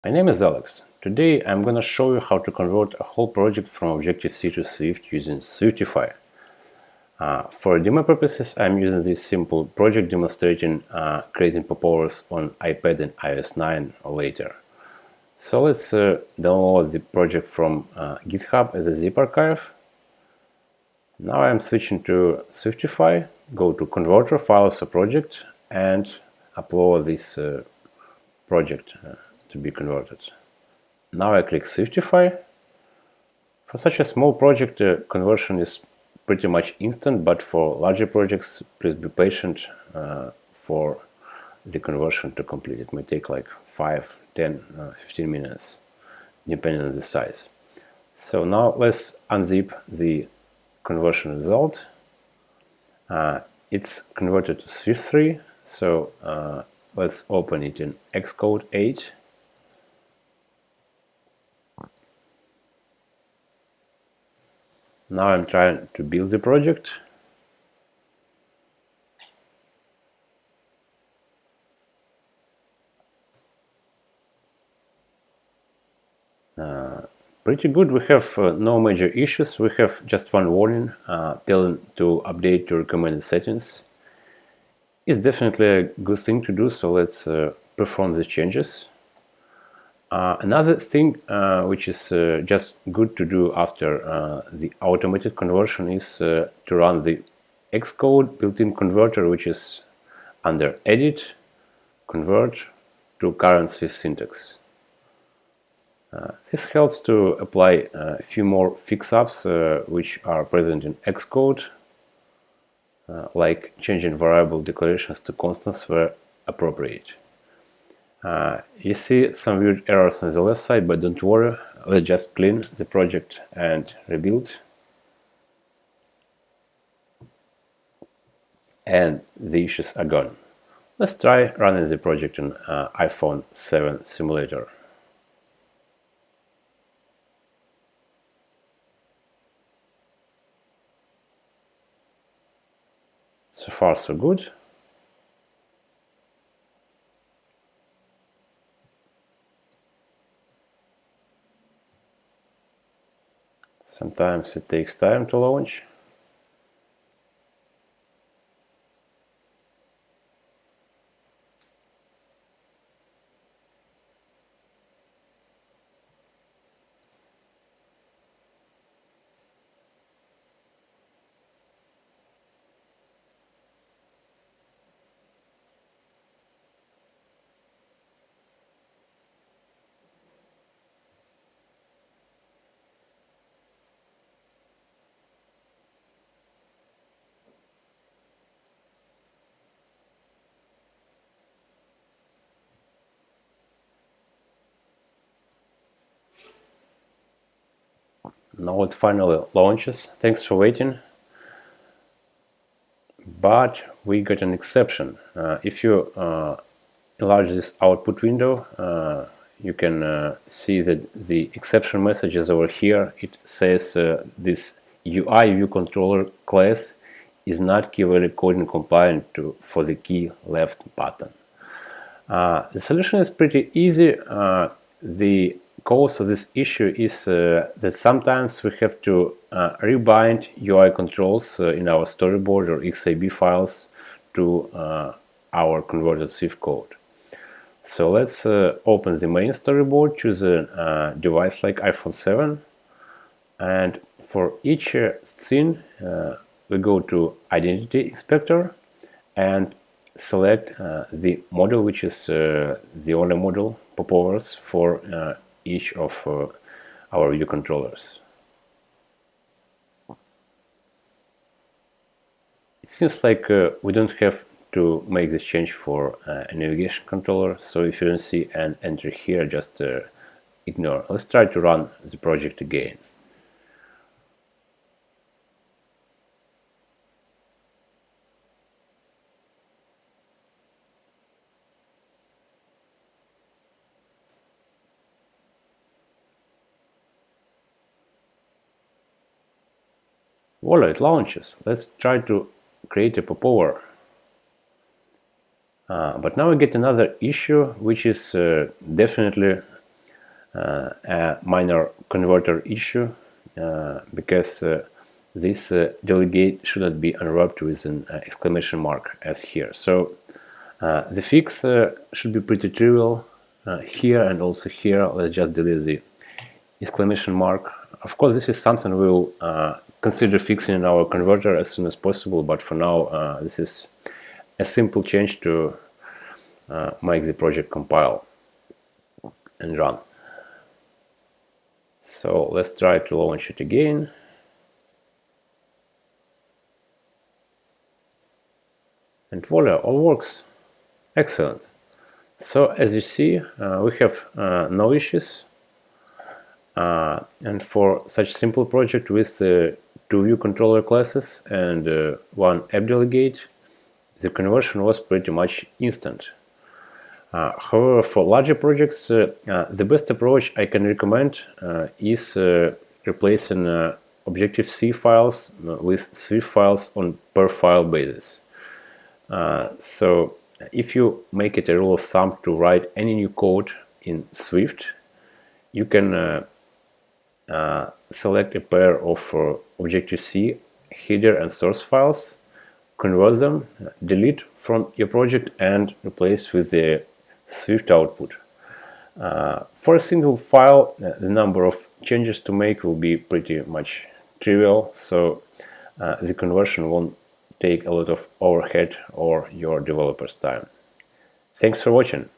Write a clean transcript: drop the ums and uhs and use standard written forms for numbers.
My name is Alex. Today I'm gonna show you how to convert a whole project from Objective-C to Swift using Swiftify. For demo purposes, I'm using this simple project demonstrating creating popovers on iPad and iOS 9 or later. So let's download the project from GitHub as a zip archive. Now I'm switching to Swiftify, go to Converter, Files or Project, and upload this project to be converted. Now I click Swiftify. For such a small project, conversion is pretty much instant, but for larger projects, please be patient for the conversion to complete. It may take like 5, 10, 15 minutes, depending on the size. So now let's unzip the conversion result. It's converted to Swift 3, so let's open it in Xcode 8. Now I'm trying to build the project. Pretty good. We have no major issues. We have just one warning telling to update to recommended settings. It's definitely a good thing to do, so let's perform the changes. Another thing which is just good to do after the automated conversion is to run the Xcode built-in converter, which is under Edit, Convert to current Swift syntax. This helps to apply a few more fix-ups which are present in Xcode, like changing variable declarations to constants where appropriate. You see some weird errors on the left side, but don't worry, let's just clean the project and rebuild. And the issues are gone. Let's try running the project on iPhone 7 simulator. So far so good. Sometimes it takes time to launch. Now it finally launches. Thanks for waiting. But we got an exception. If you enlarge this output window, you can see that the exception message is over here. It says this UI view controller class is not key value coding compliant for the key left button. The solution is pretty easy. The cause of this issue is that sometimes we have to rebind UI controls in our storyboard or XAB files to our converted Swift code. So let's open the main storyboard, choose a device like iPhone 7, and for each scene we go to Identity Inspector and select the model which is the only model popovers for each of our view controllers. It seems like we don't have to make this change for a navigation controller, so if you don't see an entry here, just ignore. Let's try to run the project again. Voila, it launches. Let's try to create a popover. But now we get another issue, which is definitely a minor converter issue because this delegate should not be unwrapped with an exclamation mark as here. So the fix should be pretty trivial here and also here. Let's just delete the exclamation mark. Of course, this is something we'll consider fixing in our converter as soon as possible, but for now this is a simple change to make the project compile and run. So let's try to launch it again. And voila, all works. Excellent. So as you see, we have no issues. And for such simple project with two view controller classes and one app delegate, the conversion was pretty much instant. However, for larger projects, the best approach I can recommend is replacing Objective-C files with Swift files on per file basis. So if you make it a rule of thumb to write any new code in Swift, you can select a pair of Objective-C header and source files, convert them, delete from your project, and replace with the Swift output. For a single file, the number of changes to make will be pretty much trivial, so the conversion won't take a lot of overhead or your developer's time. Thanks for watching.